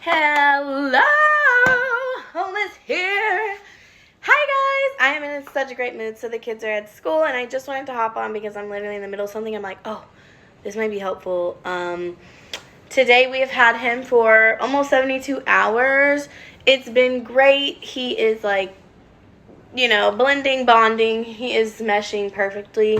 Hello, home is here. Hi guys, I am in such a great mood. So the kids are at school and I just wanted to hop on because I'm literally in the middle of something. I'm like, oh, this might be helpful. Today we have had him for almost 72 hours. It's been great. He is like, blending, bonding. He is meshing perfectly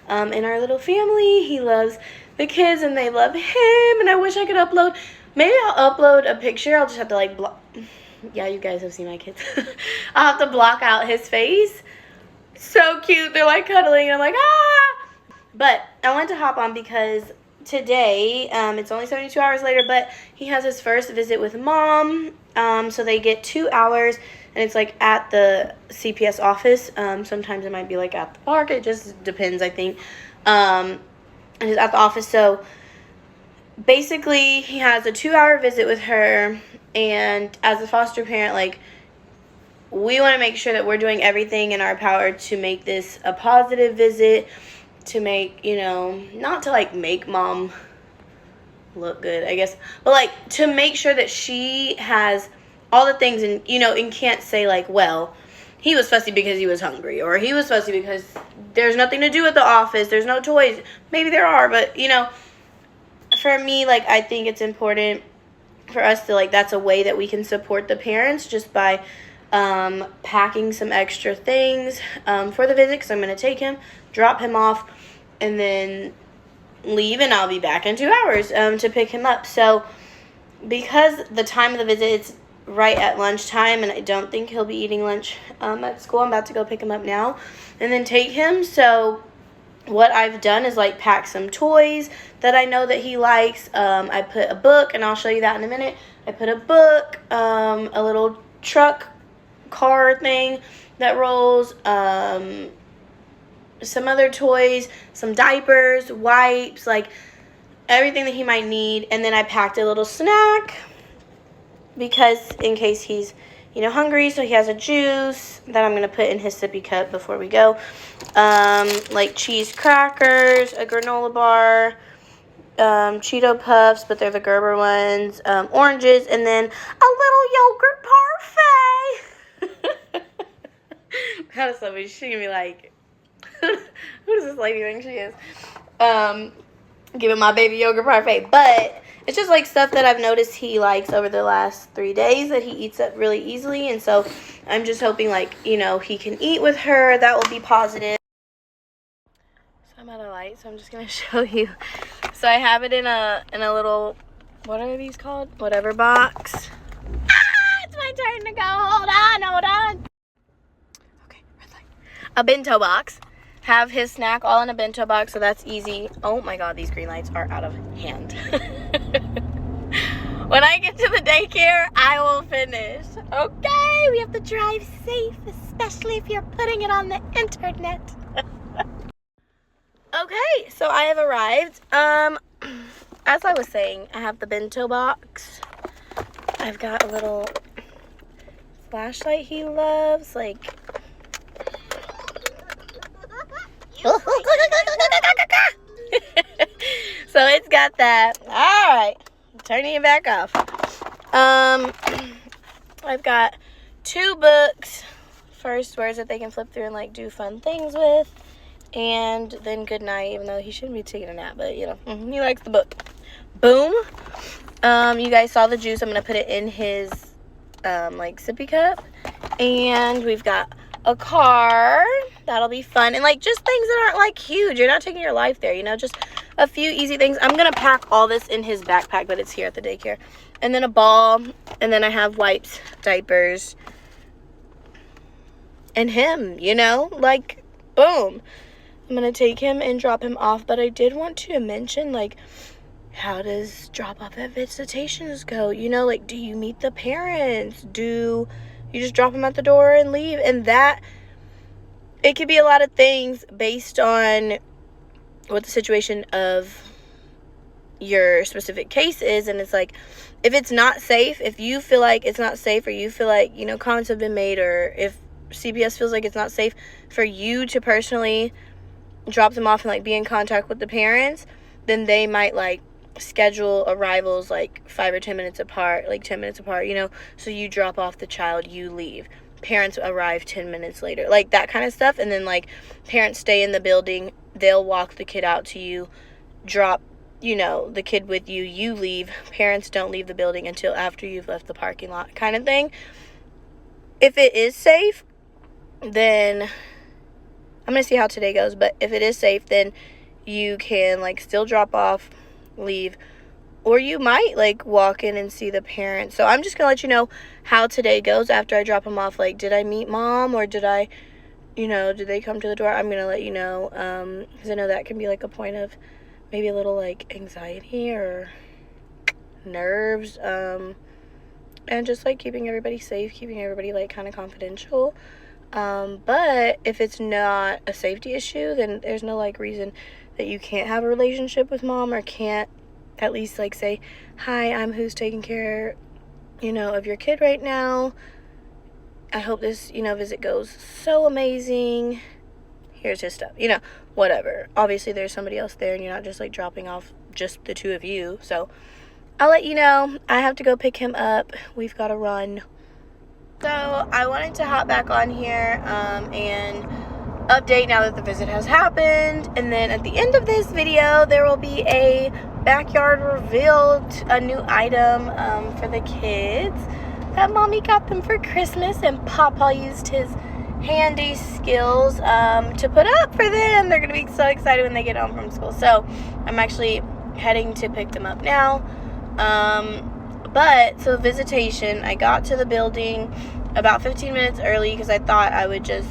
in our little family. He loves the kids and they love him. And I wish I could upload. Maybe I'll upload a picture. I'll just have to like block. Yeah, you guys have seen my kids. I'll have to block out his face. So cute. They're like cuddling and I'm like, ah. But I wanted to hop on because today, it's only 72 hours later, but he has his first visit with mom. So they get 2 hours, and it's like at the CPS office. Sometimes it might be like at the park. It just depends, I think. And he's at the office. So basically, he has a 2-hour visit with her, and as a foster parent, like, we want to make sure that we're doing everything in our power to make this a positive visit, to make, not to like make mom look good, I guess, but like to make sure that she has all the things, and and can't say like, well, he was fussy because he was hungry, or he was fussy because there's nothing to do at the office, there's no toys. Maybe there are, but for me, like, I think it's important for us to, like, that's a way that we can support the parents, just by packing some extra things for the visit, because I'm going to take him, drop him off, and then leave, and I'll be back in 2 hours to pick him up. So because the time of the visit is right at lunchtime, and I don't think he'll be eating lunch at school, I'm about to go pick him up now and then take him. So what I've done is like pack some toys that I know that he likes. I put a book, and I'll show you that in a minute. I put a book, a little truck car thing that rolls, some other toys, some diapers, wipes, like everything that he might need. And then I packed a little snack because in case he's hungry, so he has a juice that I'm going to put in his sippy cup before we go. Like cheese crackers, a granola bar, Cheeto Puffs, but they're the Gerber ones, oranges, and then a little yogurt parfait. That is somebody. She can be like, who does this lady think she is? Giving my baby yogurt parfait. But it's just like stuff that I've noticed he likes over the last 3 days that he eats up really easily. And so I'm just hoping, like, he can eat with her. That will be positive. So I'm out of light, so I'm just going to show you. So I have it in a little, what are these called? Whatever box. It's my turn to go. Hold on. Okay, red light. A bento box. Have his snack all in a bento box, so that's easy. Oh my god, these green lights are out of hand. When I get to the daycare, I will finish. Okay, we have to drive safe, especially if you're putting it on the internet. Okay, so I have arrived. As I was saying, I have the bento box. I've got a little flashlight he loves, like... So it's got that. Alright, turning it back off. I've got 2 books. First, words that they can flip through and like do fun things with, and then good night, even though he shouldn't be taking a nap, but he likes the book. Boom. You guys saw the juice. I'm gonna put it in his like sippy cup, and we've got a car. That'll be fun. And like just things that aren't like huge. You're not taking your life there, just a few easy things. I'm gonna pack all this in his backpack, but it's here at the daycare. And then a ball, and then I have wipes, diapers, and him, like boom. I'm gonna take him and drop him off, but I did want to mention, like, how does drop off at Visitations go? Like, do you meet the parents? Do you just drop them at the door and leave? And that, it could be a lot of things based on what the situation of your specific case is. And it's like, if it's not safe, if you feel like it's not safe, or you feel like, comments have been made, or if CPS feels like it's not safe for you to personally drop them off and like be in contact with the parents, then they might like schedule arrivals like 5 or 10 minutes apart, like 10 minutes apart, so you drop off the child, you leave. Parents arrive 10 minutes later, like that kind of stuff. And then like parents stay in the building, they'll walk the kid out to you, drop the kid with you, you leave. Parents don't leave the building until after you've left the parking lot, kind of thing. If it is safe, then I'm gonna see how today goes, but if it is safe, then you can like still drop off, leave, or you might like walk in and see the parents. So I'm just gonna let you know how today goes after I drop them off. Like, did I meet mom, or did they come to the door? I'm gonna let you know, because I know that can be like a point of maybe a little like anxiety or nerves, and just like keeping everybody safe, keeping everybody like kind of confidential. But if it's not a safety issue, then there's no like reason that you can't have a relationship with mom, or can't at least like say, hi, I'm who's taking care of your kid right now. I hope this visit goes so amazing. Here's his stuff, whatever. Obviously there's somebody else there, and you're not just like dropping off just the two of you. So I'll let you know. I have to go pick him up. We've got to run. So I wanted to hop back on here and update now that the visit has happened. And then at the end of this video, there will be a backyard reveal, a new item for the kids that mommy got them for Christmas, and Papa used his handy skills to put up for them. They're gonna be so excited when they get home from school. So I'm actually heading to pick them up now. But so visitation, I got to the building about 15 minutes early because I thought I would just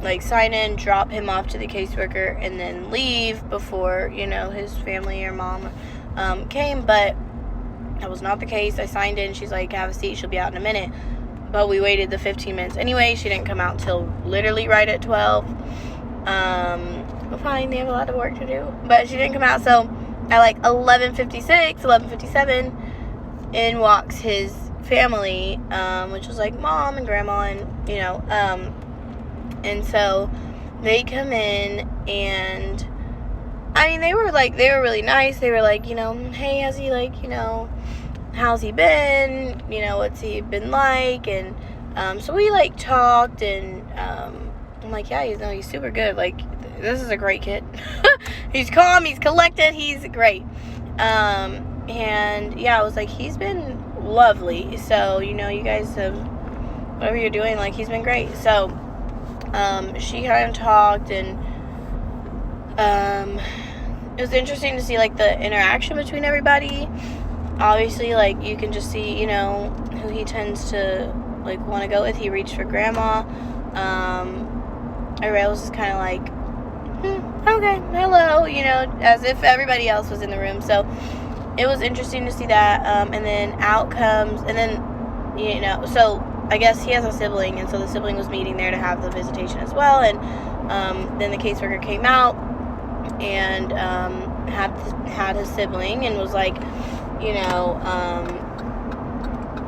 like sign in, drop him off to the caseworker, and then leave before his family or mom came. But that was not the case. I signed in. She's like, have a seat, she'll be out in a minute. But we waited the 15 minutes anyway. She didn't come out till literally right at 12. Well, fine, they have a lot of work to do. But she didn't come out, so at like 11:56, 11:57, in walks his family, which was like mom and grandma, and and so they come in, and I mean, they were really nice. They were like, hey, how's he, like, how's he been? What's he been like? And so we like talked, and I'm like, yeah, he's super good. Like, this is a great kid. He's calm, he's collected, he's great. And yeah, I was like, he's been lovely. So, you guys have, whatever you're doing, like, he's been great. So, she kind of talked, and, it was interesting to see, like, the interaction between everybody. Obviously, like, you can just see, who he tends to, like, want to go with. He reached for grandma. Everybody else is kind of like, okay, hello, as if everybody else was in the room. So it was interesting to see that. And then out comes, and then, so I guess he has a sibling, and so the sibling was meeting there to have the visitation as well. And then the caseworker came out and had his sibling, and was like,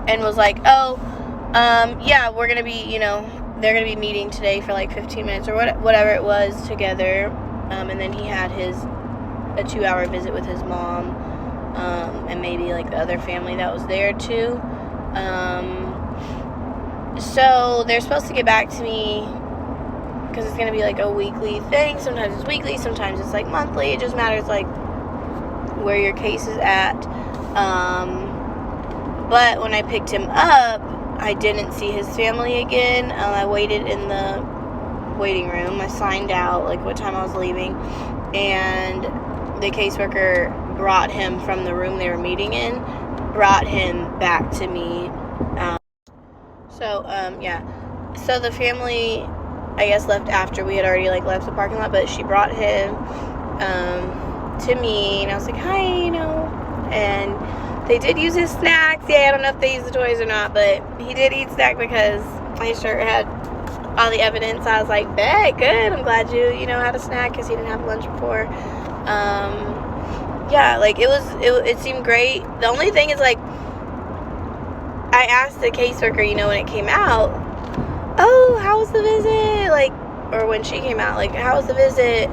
and was like, oh, yeah, we're gonna be, they're gonna be meeting today for like 15 minutes or whatever it was together. And then he had a 2-hour visit with his mom, and maybe like the other family that was there too. So they're supposed to get back to me, because it's gonna be like a weekly thing. Sometimes it's weekly, sometimes it's like monthly. It just matters like where your case is at. But when I picked him up, I didn't see his family again. I waited in the waiting room. I signed out like what time I was leaving, and the caseworker brought him from the room they were meeting in, brought him back to me. Yeah. So the family, I guess, left after we had already like left the parking lot, but she brought him to me, and I was like, hi, and they did use his snacks. Yeah, I don't know if they used the toys or not, but he did eat snack because my shirt had all the evidence. I was like, bet, good. I'm glad you, had a snack, because he didn't have lunch before. Yeah, like it seemed great. The only thing is, like, I asked the caseworker, when it came out, oh, how was the visit? Like, or when she came out, like, how was the visit?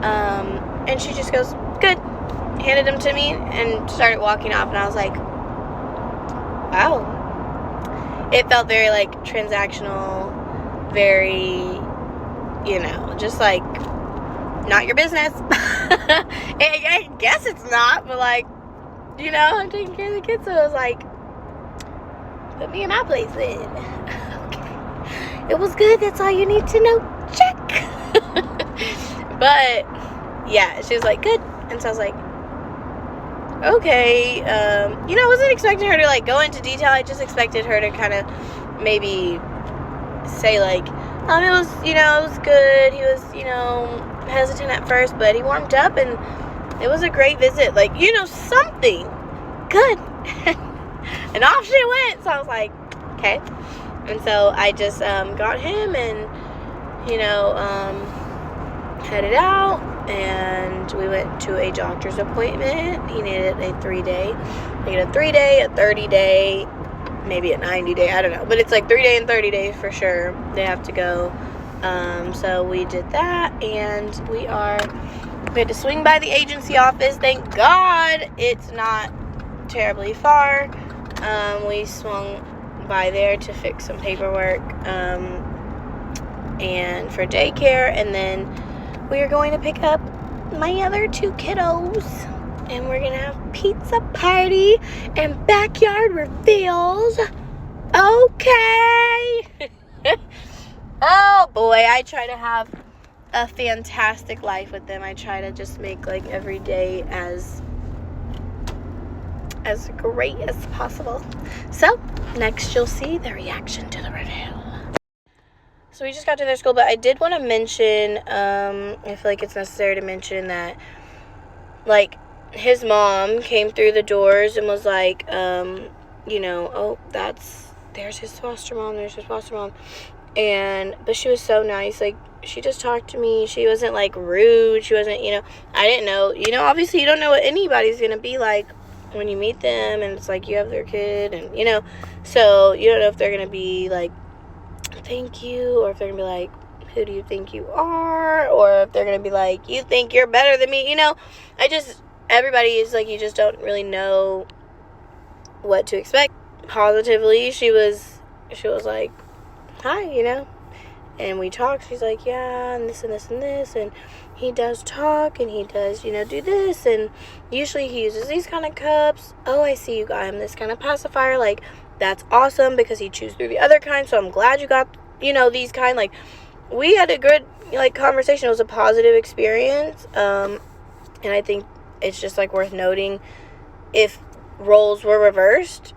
And she just goes, good. handed them to me and started walking off, and I was like, wow. It felt very, like, transactional, very, you know, just, like, not your business. I guess it's not, but, like, you know, I'm taking care of the kids, so I was like, put me in my place then. Okay. It was good, that's all you need to know. Check. But, yeah, she was like, good. And so I was like, okay, you know, I wasn't expecting her to, like, go into detail. I just expected her to kind of maybe say, like, it was, you know, it was good. He was, you know, hesitant at first, but he warmed up, and it was a great visit. Like, you know, something good. And off she went. So I was like, okay. And so I just got him and, you know, headed out. And we went to a doctor's appointment. He needed a 3-day. They get a 3-day, a 30-day, maybe a 90-day. I don't know. But it's like 3-day and 30-day for sure. They have to go. So we did that. And we had to swing by the agency office. Thank God it's not terribly far. We swung by there to fix some paperwork. And for daycare. And then we are going to pick up my other 2 kiddos, and we're going to have pizza party and backyard reveals. Okay. Oh, boy. I try to have a fantastic life with them. I try to just make, like, every day as great as possible. So, next you'll see the reaction to the reveal. So we just got to their school, but I did want to mention, I feel like it's necessary to mention that, like, his mom came through the doors and was like, you know, oh, there's his foster mom, but she was so nice. Like, she just talked to me. She wasn't, like, rude. She wasn't, you know, I didn't know, you know, obviously you don't know what anybody's going to be like when you meet them, and it's like you have their kid, and, you know, so you don't know if they're going to be, like, thank you, or if they're gonna be like, who do you think you are, or if they're gonna be like, you think you're better than me, you know. Everybody is like, you just don't really know what to expect. Positively, she was like, hi, you know, and we talked. She's like, yeah, and this and this and this, and he does talk, and he does, you know, do this, and usually he uses these kind of cups. Oh, I see you got him this kind of pacifier. Like, that's awesome, because he chews through the other kind, so I'm glad you got, you know, these kind. Like, we had a good, like, conversation. It was a positive experience, and I think it's just, like, worth noting, if roles were reversed,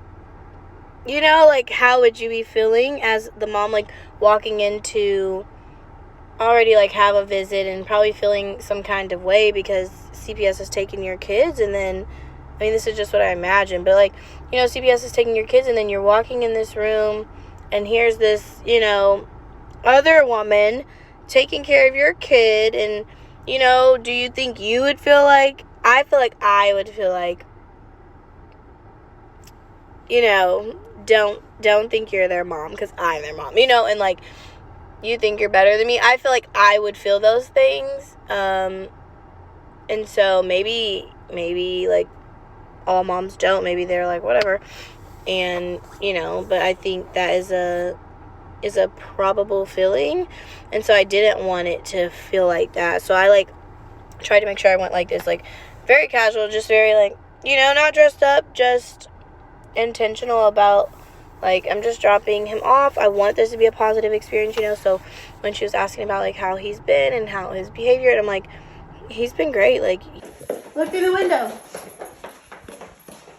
you know, like, how would you be feeling as the mom, like, walking into already, like, have a visit and probably feeling some kind of way because CPS has taken your kids, and then, I mean, this is just what I imagine, but, like, you know, CPS is taking your kids, and then you're walking in this room, and here's this, you know, other woman taking care of your kid, and, you know, do you think you would feel like, I feel like I would feel like, you know, don't think you're their mom, because I'm their mom, you know, and, like, you think you're better than me. I feel like I would feel those things, and so maybe, like, all moms don't. Maybe they're like, whatever. And, you know, but I think that is a probable feeling. And so I didn't want it to feel like that. So I, like, tried to make sure I went like this, like, very casual, just very, like, you know, not dressed up, just intentional about, like, I'm just dropping him off. I want this to be a positive experience, you know. So when she was asking about, like, how he's been and how his behavior, and I'm like, he's been great. Like, look through the window.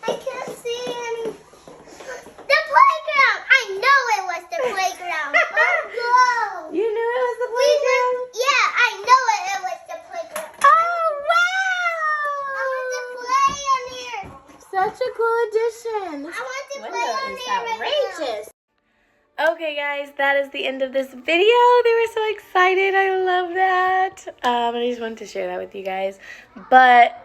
I can't see any. The playground! I know it was the playground. Let's go! You knew it was the playground? Yeah, I know it was the playground. Oh, wow! I want to play on here. Such a cool addition. I want to play on here. Outrageous. Okay, guys, that is the end of this video. They were so excited. I love that. I just wanted to share that with you guys. But,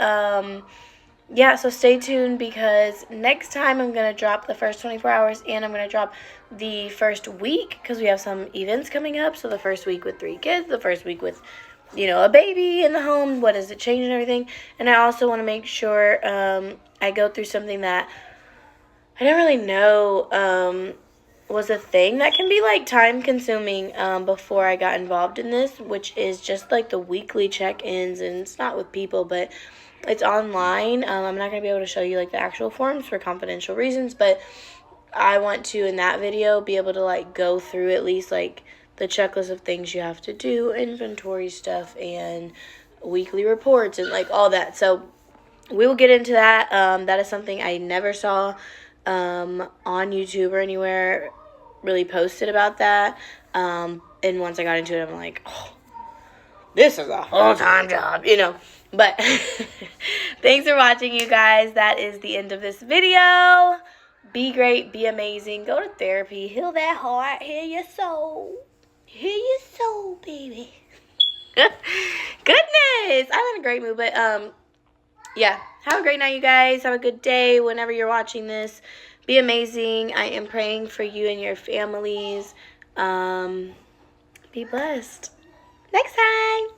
yeah, so stay tuned, because next time I'm going to drop the first 24 hours, and I'm going to drop the first week, because we have some events coming up. So the first week with 3 kids, the first week with a baby in the home, what does it change and everything. And I also want to make sure I go through something that I didn't really know was a thing that can be like time consuming before I got involved in this, which is just like the weekly check-ins. And it's not with people, but it's online. I'm not going to be able to show you like the actual forms for confidential reasons, but I want to, in that video, be able to like go through at least like the checklist of things you have to do, inventory stuff, and weekly reports, and like all that. So we will get into that. That is something I never saw on YouTube or anywhere really posted about that. And once I got into it, I'm like, oh, this is a full-time job, But thanks for watching, you guys. That is the end of this video. Be great. Be amazing. Go to therapy. Heal that heart. Heal your soul. Heal your soul, baby. Goodness. I'm in a great mood. But, yeah. Have a great night, you guys. Have a good day whenever you're watching this. Be amazing. I am praying for you and your families. Be blessed. Next time.